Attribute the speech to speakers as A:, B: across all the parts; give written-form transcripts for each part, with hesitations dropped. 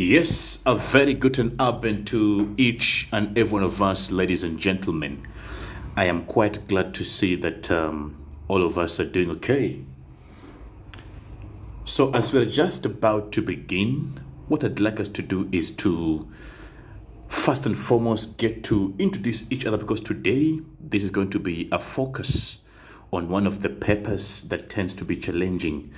A: Yes, a very good Abend to each and every one of us, ladies and gentlemen. I am quite glad to see that all of us are doing okay. So, as we're just about to begin, what I'd like us to do is to first and foremost get to introduce each other, because today this is going to be a focus on one of the papers that tends to be challenging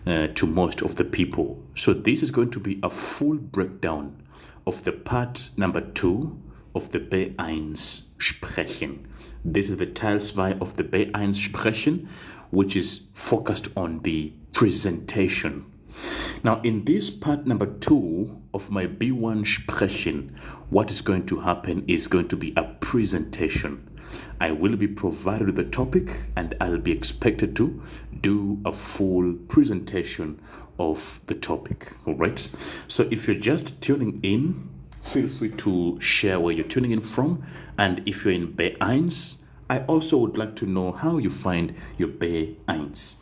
A: to most of the people. So this is going to be a full breakdown of the part number 2 of the B1 Sprechen. This is the Teil 2 of the B1 Sprechen, which is focused on the presentation. Now, in this part number 2 of my B1 Sprechen, what is going to happen is going to be a presentation. I will be provided with the topic and I'll be expected to do a full presentation of the topic. All right. So if you're just tuning in, feel free to share where you're tuning in from. And if you're in B1, I also would like to know how you find your B1.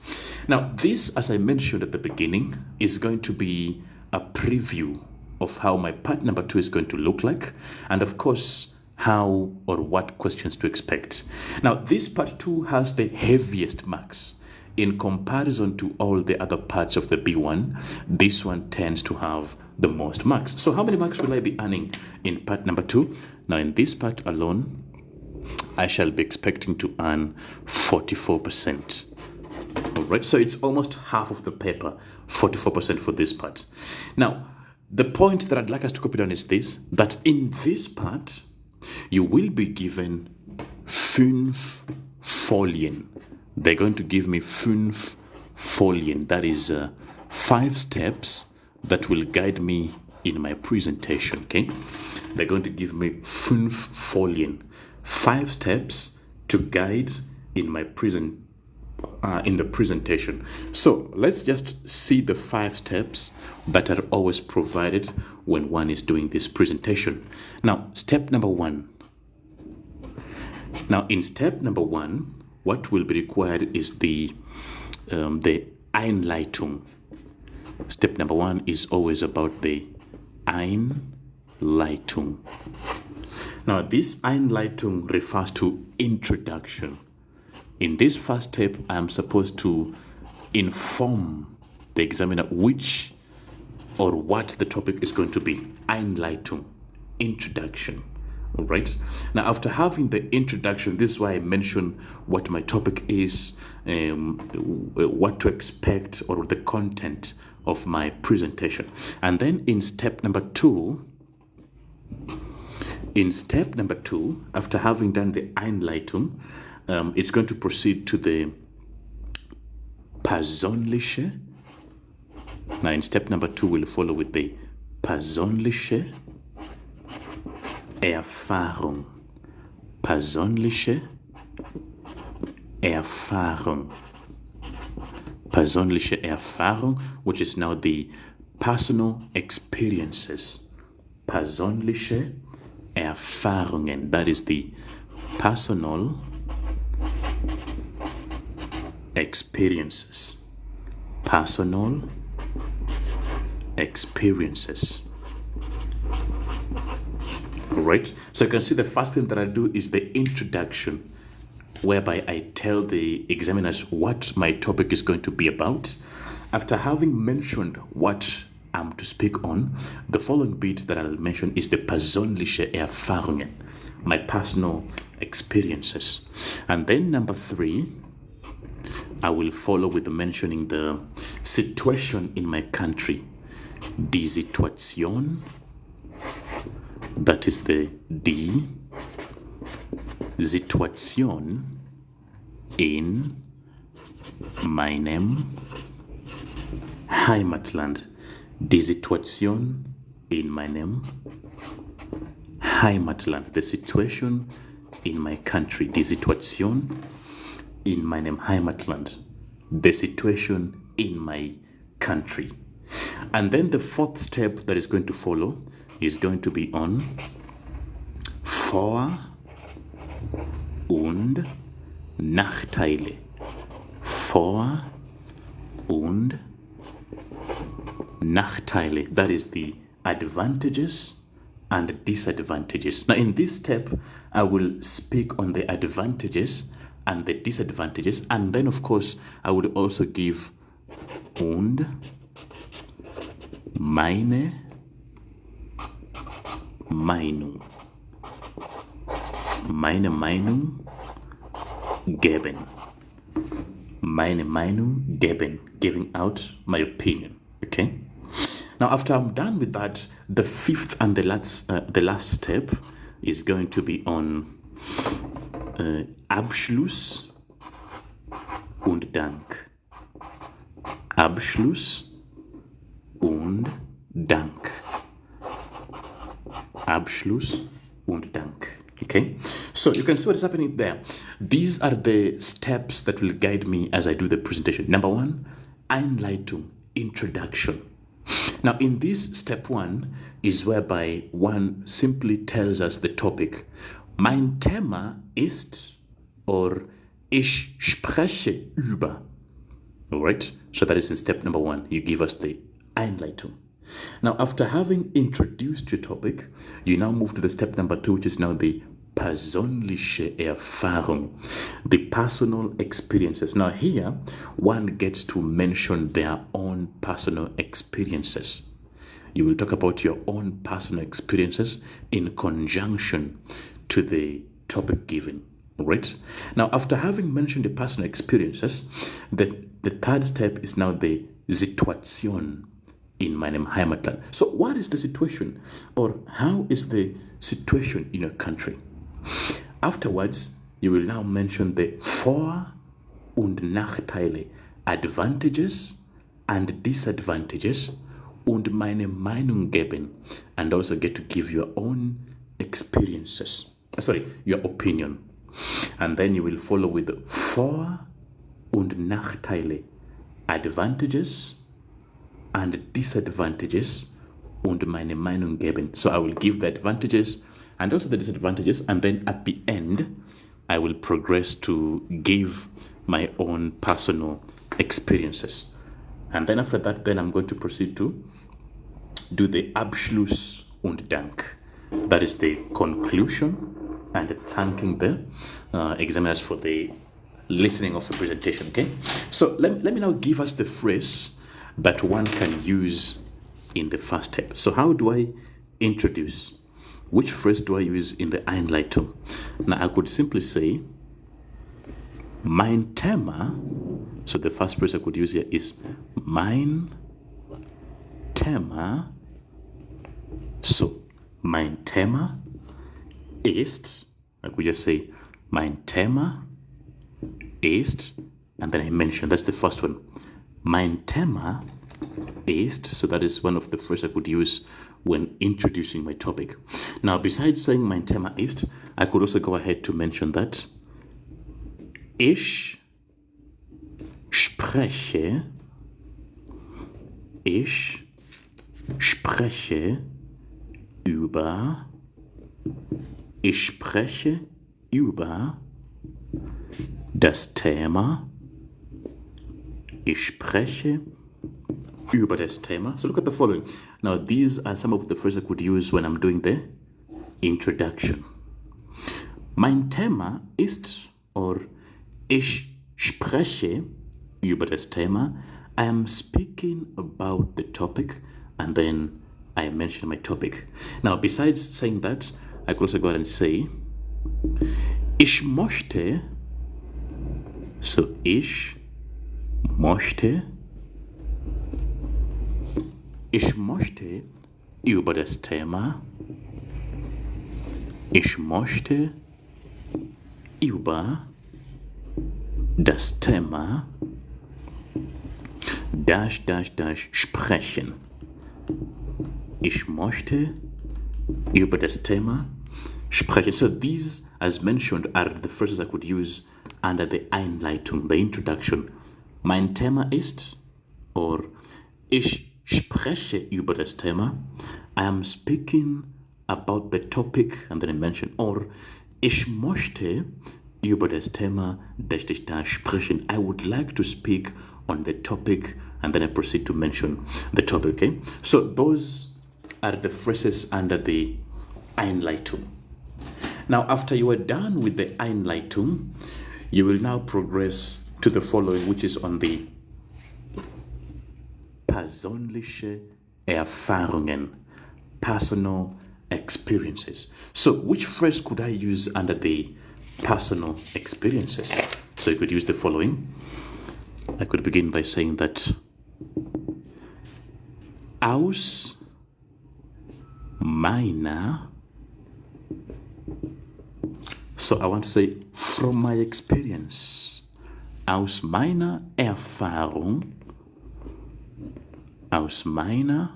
A: Now, this, as I mentioned at the beginning, is going to be a preview of how my part number 2 is going to look like. And of course, how or what questions to expect. Now, this part 2 has the heaviest marks. In comparison to all the other parts of the B1, this one tends to have the most marks. So how many marks will I be earning in part number 2? Now, in this part alone, I shall be expecting to earn 44%. All right, so it's almost half of the paper, 44% for this part. Now, the point that I'd like us to copy down is this, that in this part, you will be given 5 Folien. They're going to give me 5 Folien. That is 5 steps that will guide me in my presentation, okay? They're going to give me 5 Folien. 5 steps to guide in my in the presentation. So let's just see the 5 steps that are always provided when one is doing this presentation. Now, step number 1. Now, in step number 1, what will be required is the Einleitung. Step number 1 is always about the Einleitung. Now, this Einleitung refers to introduction. In this first step, I am supposed to inform the examiner which or what the topic is going to be. Einleitung, introduction. All right. Now, after having the introduction, this is why I mention what my topic is, what to expect, or the content of my presentation. And then in step number 2, after having done the Einleitung, it's going to proceed to the Persönliche. Now, in step number 2, we'll follow with the Persönliche Erfahrung. Persönliche Erfahrung. Persönliche Erfahrung, which is now the personal experiences. Persönliche Erfahrungen. That is the personal experiences. Personal experiences. All right. So you can see the first thing that I do is the introduction, whereby I tell the examiners what my topic is going to be about. After having mentioned what I'm to speak on, the following bit that I'll mention is the persönliche Erfahrungen, my personal experiences. And then number 3, I will follow with mentioning the situation in my country. Die Situation, that is the die Situation in meinem Heimatland. Die Situation in meinem Heimatland. The situation in my country. Die Situation in meinem Heimatland. The situation in my country. And then the 4th step that is going to follow is going to be on Vor- und Nachteile. Vor- und Nachteile. That is the advantages and disadvantages. Now, in this step, I will speak on the advantages and the disadvantages, and then, of course, I would also give und meine Meinung. Meine Meinung geben. Meine Meinung geben. Giving out my opinion. Okay? Now, after I'm done with that, the fifth and the last step is going to be on Abschluss und Dank. Abschluss und Dank. Abschluss und Dank. Okay, so you can see what is happening there. These are the steps that will guide me as I do the presentation. Number one, Einleitung, introduction. Now, in this step one is whereby one simply tells us the topic. Mein Thema ist or ich spreche über. All right, so that is in step number one. You give us the Einleitung. Now, after having introduced your topic, you now move to the step number two, which is now the persönliche Erfahrung, the personal experiences. Now, here, one gets to mention their own personal experiences. You will talk about your own personal experiences in conjunction to the topic given. All right? Now, after having mentioned the personal experiences, the third step is now the Situation in meinem Heimatland. So what is the situation, or how is the situation in your country? Afterwards, you will now mention the Vor- und Nachteile, advantages and disadvantages, und meine Meinung geben, and also get to give your own experiences. Your opinion. And then you will follow with the Vor- und Nachteile, advantages and disadvantages, und meine Meinung geben. So I will give the advantages and also the disadvantages, and then at the end, I will progress to give my own personal experiences. And then after that, then I'm going to proceed to do the Abschluss und Dank. That is the conclusion and thanking the examiners for the listening of the presentation, okay? So let me now give us the phrase that one can use in the first step. So how do I introduce? Which phrase do I use in the Einleitung? Now I could simply say, mein Thema. So the first phrase I could use here is mein Thema. So mein Thema ist, I could just say, mein Thema ist, and then I mention, that's the first one. Mein Thema ist, so that is one of the phrases I could use when introducing my topic. Now, besides saying mein Thema ist, I could also go ahead to mention that ich spreche über das Thema. Ich spreche über das Thema. So look at the following. Now, these are some of the phrases I could use when I'm doing the introduction. Mein Thema ist, or ich spreche über das Thema. I am speaking about the topic, and then I mention my topic. Now, besides saying that, I could also go ahead and say, ich möchte, so ich möchte über das Thema, ich möchte über das Thema sprechen. Ich möchte über das Thema sprechen. So these, as mentioned, are the phrases I could use under the Einleitung, the introduction. Mein Thema ist, or ich spreche über das Thema. I am speaking about the topic, and then I mention, or ich möchte über das Thema sprechen. I would like to speak on the topic, and then I proceed to mention the topic, okay? So those are the phrases under the Einleitung. Now, after you are done with the Einleitung, you will now progress to the following, which is on the persönliche Erfahrungen, personal experiences. So, which phrase could I use under the personal experiences? So, you could use the following. I could begin by saying that aus meiner, so I want to say from my experience, aus meiner Erfahrung, aus meiner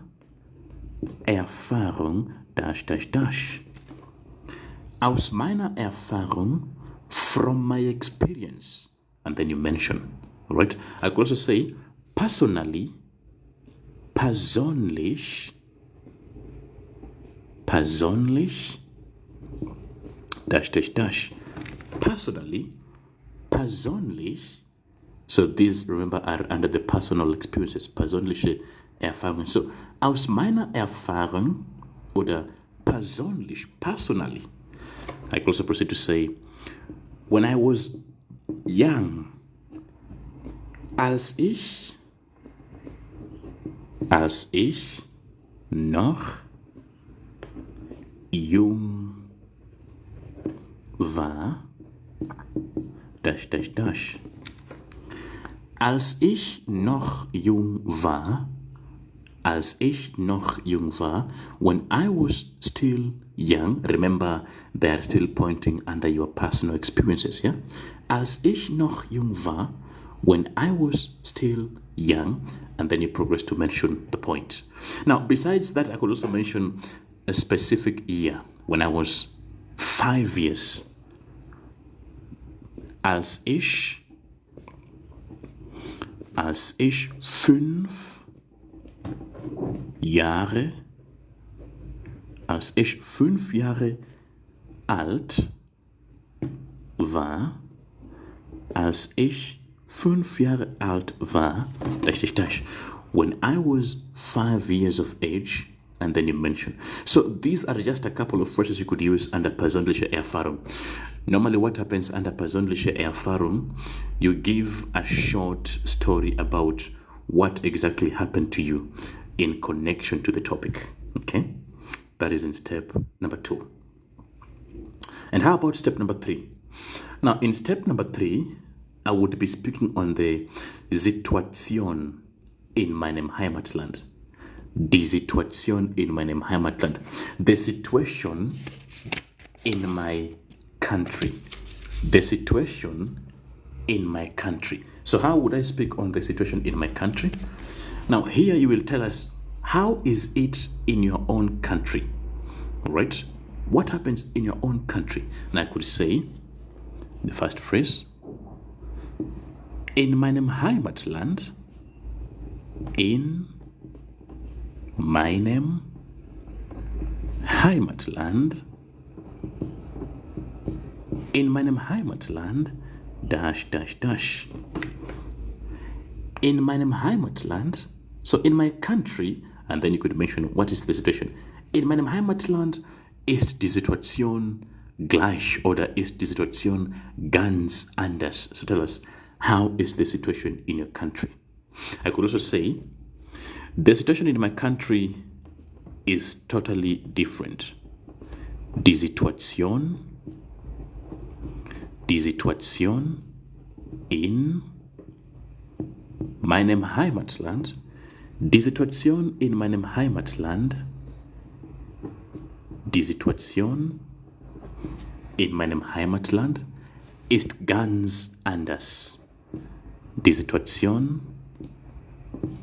A: Erfahrung, dash, dash, dash. Aus meiner Erfahrung, from my experience. And then you mention, all right? I could also say personally, persönlich, persönlich, dash, dash, dash. Personally, persönlich. So these, remember, are under the personal experiences, persönliche Erfahrungen. So, aus meiner Erfahrung oder persönlich, personally. I could also proceed to say, when I was young, als ich noch jung war, dash, dash, dash. Als ich noch jung war, when I was still young, remember they're still pointing under your personal experiences, yeah? Als ich noch jung war, when I was still young, and then you progress to mention the point. Now, besides that, I could also mention a specific year, when I was 5 years. Als ich 5 Jahre, als ich 5 Jahre alt war, als ich 5 Jahre alt war, dash, dash, dash, when I was 5 years of age, and then you mention. So these are just a couple of phrases you could use under persönliche Erfahrung. Normally what happens under persönliche Erfahrung, you give a short story about what exactly happened to you in connection to the topic. Okay? That is in step number 2. And how about step number 3? Now, in step number 3, I would be speaking on the Situation in meinem Heimatland. Die Situation in meinem Heimatland. The situation in my country. The situation in my country. So how would I speak on the situation in my country? Now here you will tell us, how is it in your own country? All right? What happens in your own country? And I could say, the first phrase, in meinem Heimatland, in meinem Heimatland, in meinem Heimatland, dash, dash, dash. In meinem Heimatland, so in my country, and then you could mention what is the situation. In meinem Heimatland ist die Situation gleich oder ist die Situation ganz anders. So tell us, how is the situation in your country? I could also say, the situation in my country is totally different. Die Situation in meinem Heimatland, die Situation in meinem Heimatland, die Situation in meinem Heimatland ist ganz anders. Die Situation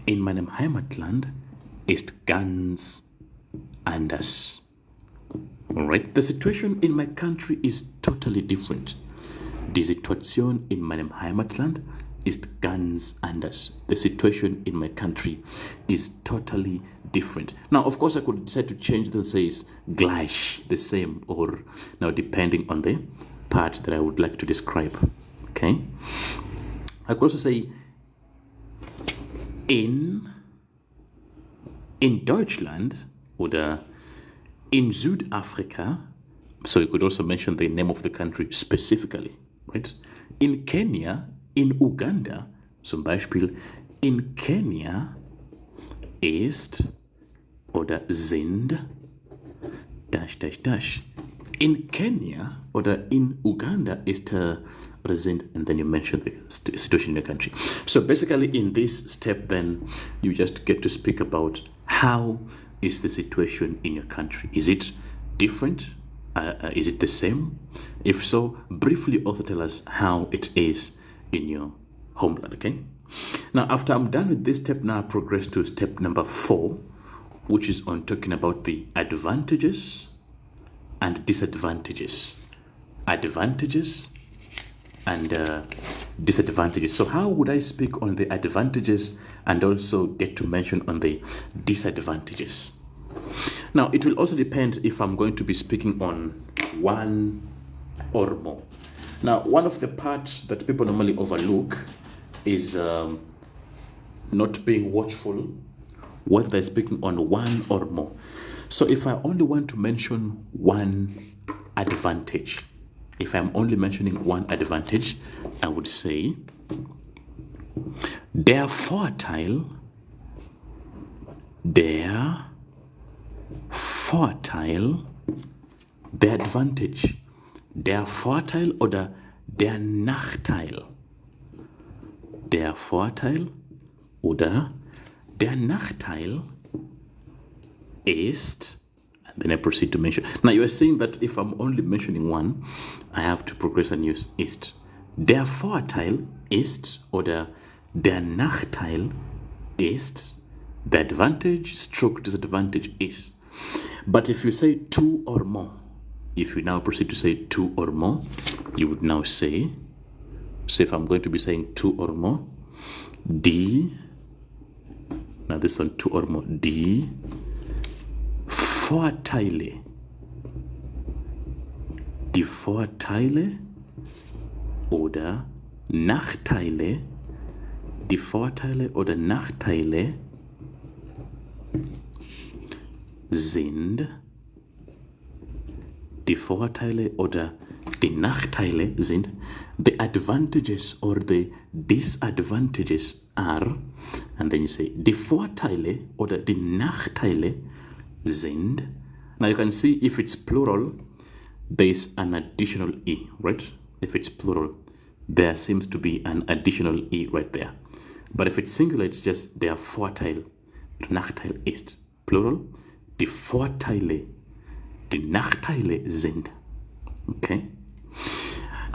A: in meinem Heimatland ist ganz anders. All right, the situation in my country is totally different. Die Situation in meinem Heimatland ist ganz anders. The situation in my country is totally different. Now, of course, I could decide to change the says gleich, the same, or now depending on the part that I would like to describe. Okay? I could also say in Deutschland Oder in Südafrika, so you could also mention the name of the country specifically, right? In Kenya, in Uganda, zum Beispiel, in Kenya ist oder sind dash dash dash. In Kenya oder in Uganda ist oder sind, and then you mention the situation in your country. So basically in this step then you just get to speak about how is the situation in your country. Is it different? Is it the same? If so, briefly also tell us how it is in your homeland, okay? Now, after I'm done with this step, now I progress to step number 4, which is on talking about the advantages and disadvantages. Advantages and disadvantages. So how would I speak on the advantages and also get to mention on the disadvantages? Now, it will also depend if I'm going to be speaking on one or more. Now, one of the parts that people normally overlook is not being watchful when they're speaking on one or more. So if I only want to mention one advantage, if I'm only mentioning one advantage, I would say, der Vorteil, der advantage, der Vorteil oder der Nachteil. Der Vorteil oder der Nachteil ist, and then I proceed to mention. Now you are saying that if I'm only mentioning one, I have to progress and use ist. Der Vorteil ist oder der Nachteil ist, the advantage stroke disadvantage is. But if you say two or more, if you now proceed to say two or more, you would now say, so if I'm going to be saying two or more, die, now this one two or more, die Vorteile, die Vorteile oder Nachteile, die Vorteile oder Nachteile sind, die Vorteile oder die Nachteile sind, the advantages or the disadvantages are, and then you say, die Vorteile oder die Nachteile sind. Now you can see if it's plural, there is an additional E, right? If it's plural, there seems to be an additional E right there. But if it's singular, it's just der Vorteil, Nachteil ist. Plural, die Vorteile, die Nachteile sind. Okay?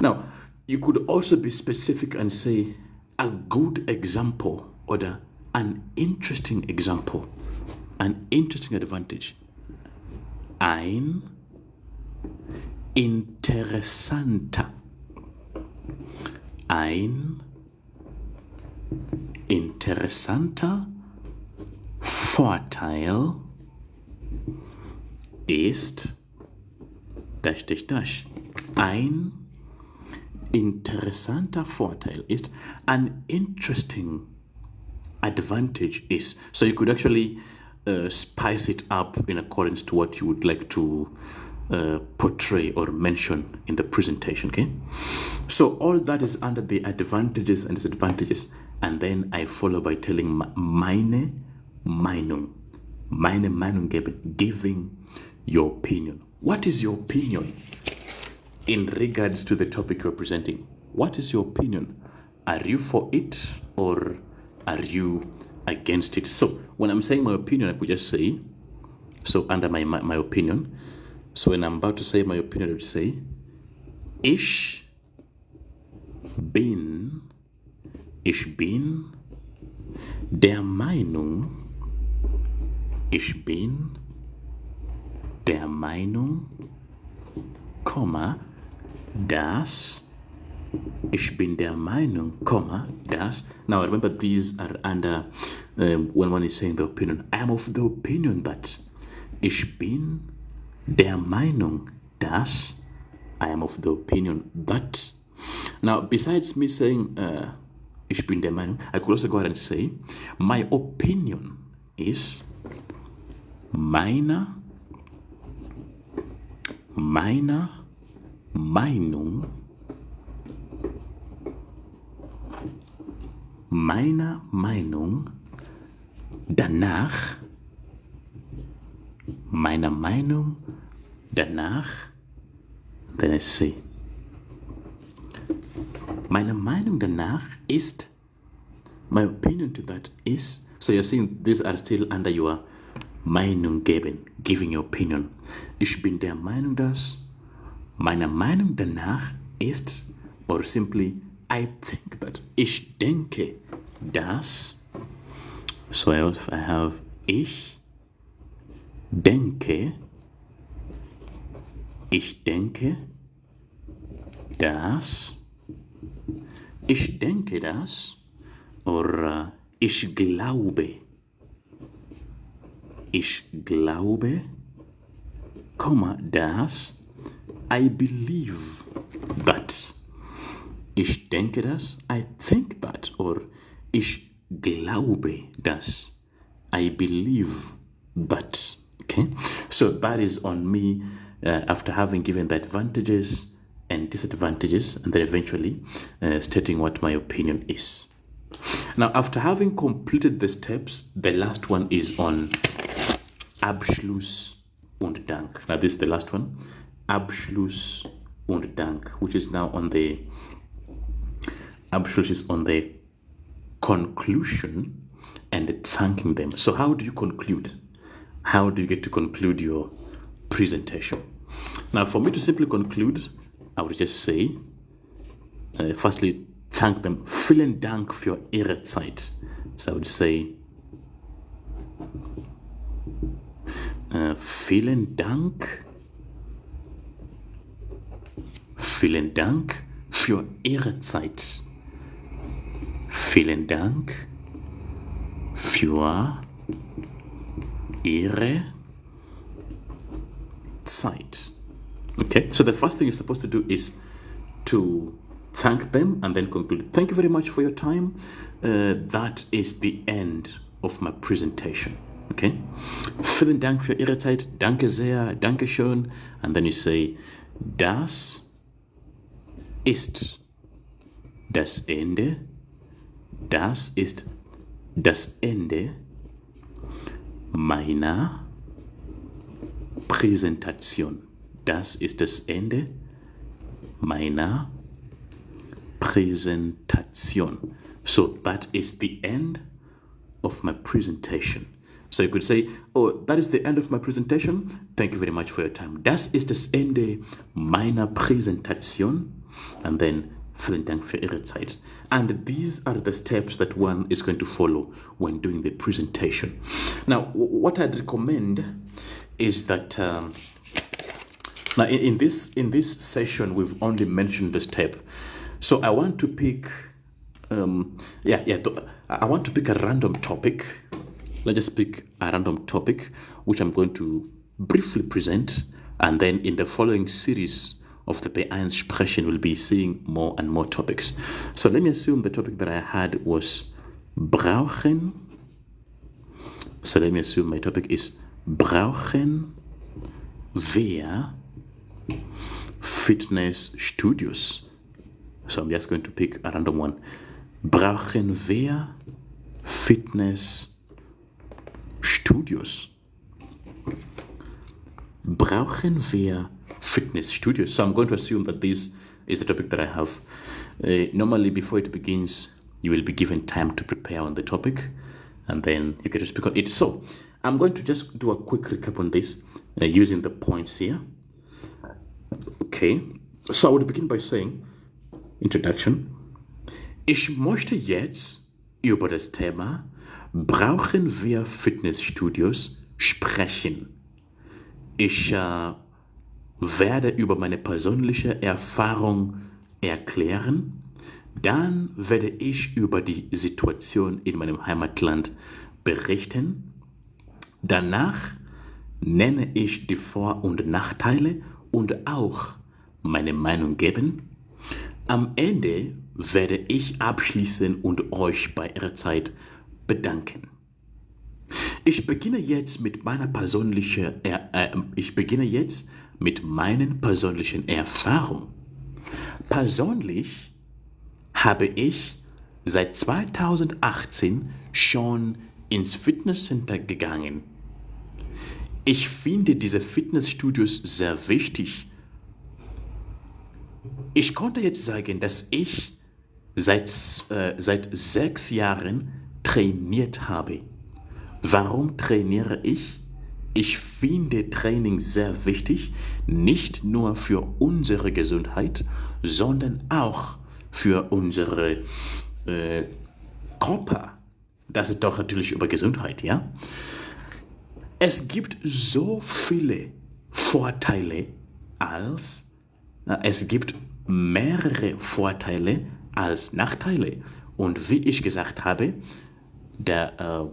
A: Now, you could also be specific and say a good example or an interesting example, an interesting advantage. Ein interessanter, ein interessanter Vorteil ist dash dash dash. Ein interessanter Vorteil ist, an interesting advantage is. So you could actually spice it up in accordance to what you would like to portray or mention in the presentation, okay? So all that is under the advantages and disadvantages, and then I follow by telling meine Meinung. Meine Meinung geben, giving your opinion. What is your opinion in regards to the topic you're presenting? What is your opinion? Are you for it or are you against it? So when I'm saying my opinion, I could just say, so under my opinion, so when I'm about to say my opinion, I would say, ich bin der Meinung, ich bin der Meinung, dass, ich bin der Meinung, dass. Now remember, these are under when one is saying the opinion. I am of the opinion that. Ich bin der Meinung, dass. I am of the opinion that. Now, besides me saying ich bin der Meinung, I could also go ahead and say my opinion is meiner Meinung danach, then I say, meiner Meinung danach ist, my opinion to that is, so you're seeing these are still under your Meinung geben, giving your opinion. Ich bin der Meinung, dass, meiner Meinung danach ist, or simply, I think that, ich denke, dass, so I have, ich denke, dass, oder ich glaube, dass, I believe that. Ich denke das, I think that, or ich glaube das, I believe that. Okay, so that is on me after having given the advantages and disadvantages, and then eventually stating what my opinion is. Now, after having completed the steps, the last one is on Abschluss und Dank. Now, this is the last one, Abschluss und Dank, which is now on the Abschluss is on the conclusion and thanking them. So how do you conclude? How do you get to conclude your presentation? Now, for me to simply conclude, I would just say, firstly, thank them. Vielen Dank für Ihre Zeit. So I would say, vielen Dank für Ihre Zeit. Vielen Dank für Ihre Zeit. Okay, so the first thing you're supposed to do is to thank them and then conclude. Thank you very much for your time. That is the end of my presentation. Okay, vielen Dank für Ihre Zeit. Danke sehr, danke schön. And then you say, das ist das Ende. Das ist das Ende meiner Präsentation. Das ist das Ende meiner Präsentation. So that is the end of my presentation. So you could say, oh, that is the end of my presentation. Thank you very much for your time. Das ist das Ende meiner Präsentation. And then, vielen Dank für Ihre Zeit. And these are the steps that one is going to follow when doing the presentation. Now, what I'd recommend is that now in this session we've only mentioned the step. So I want to pick I want to pick a random topic. Let's just pick a random topic which I'm going to briefly present, and then in the following series of the B1 Sprechen we'll be seeing more and more topics. So let me assume the topic that I had was brauchen. So let me assume my topic is brauchen wir Fitnessstudios. So I'm just going to pick a random one. Brauchen wir Fitnessstudios? Brauchen wir Fitnessstudios? So I'm going to assume that this is the topic that I have. Normally, before it begins, you will be given time to prepare on the topic, and then you get to speak on it. So I'm going to just do a quick recap on this using the points here. Okay, so I would begin by saying, Introduction. Ich möchte jetzt über das Thema Brauchen wir Fitnessstudios sprechen. Ich werde über meine persönliche Erfahrung erklären. Dann werde ich über die Situation in meinem Heimatland berichten. Danach nenne ich die Vor- und Nachteile und auch meine Meinung geben. Am Ende werde ich abschließen und euch bei Ihrer Zeit bedanken. Ich beginne jetzt mit meiner persönlichen, meinen persönlichen Erfahrungen. Persönlich habe ich seit 2018 schon ins Fitnesscenter gegangen. Ich finde diese Fitnessstudios sehr wichtig. Ich konnte jetzt sagen, dass ich seit 6 Jahren trainiert habe. Warum trainiere ich? Ich finde Training sehr wichtig, nicht nur für unsere Gesundheit, sondern auch für unsere Körper. Das ist doch natürlich über Gesundheit, ja? Es gibt so viele Vorteile es gibt mehrere Vorteile als Nachteile. Und wie ich gesagt habe, der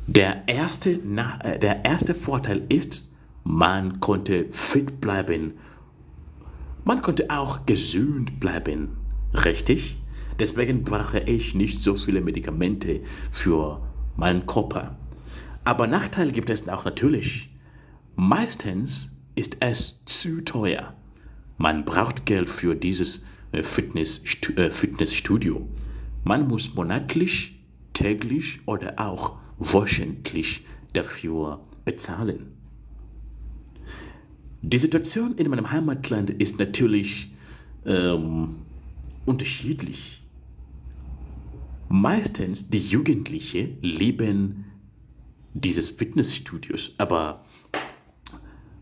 A: der erste Vorteil ist, man konnte fit bleiben. Man konnte auch gesund bleiben. Richtig? Deswegen brauche ich nicht so viele Medikamente für meinen Körper. Aber Nachteile gibt es auch natürlich. Meistens ist es zu teuer. Man braucht Geld für dieses Fitnessstudio. Man muss monatlich, täglich oder auch wöchentlich dafür bezahlen. Die Situation in meinem Heimatland ist natürlich unterschiedlich. Meistens die Jugendlichen lieben dieses Fitnessstudios, aber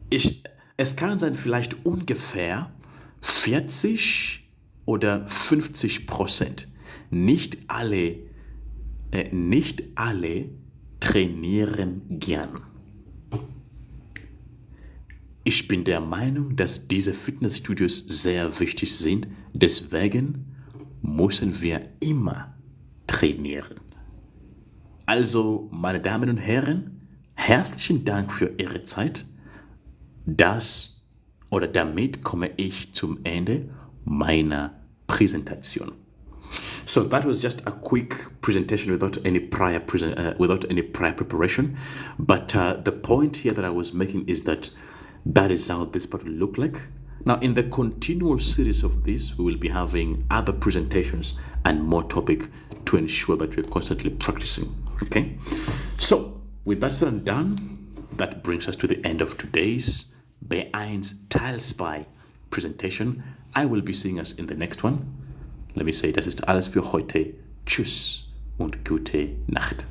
A: es kann sein vielleicht ungefähr 40 oder 50%. Nicht alle trainieren gern. Ich bin der Meinung, dass diese Fitnessstudios sehr wichtig sind. Deswegen müssen wir immer trainieren. Also, meine Damen und Herren, herzlichen Dank für Ihre Zeit. Damit komme ich zum Ende meiner Präsentation. So that was just a quick presentation without any prior preparation. But the point here that I was making is that is how this part will look like. Now, in the continual series of this, we will be having other presentations and more topic to ensure that we're constantly practicing. Okay? So, with that said and done, that brings us to the end of today's B1 Teil 2 presentation. I will be seeing us in the next one. Let me say, das ist alles für heute. Tschüss und gute Nacht.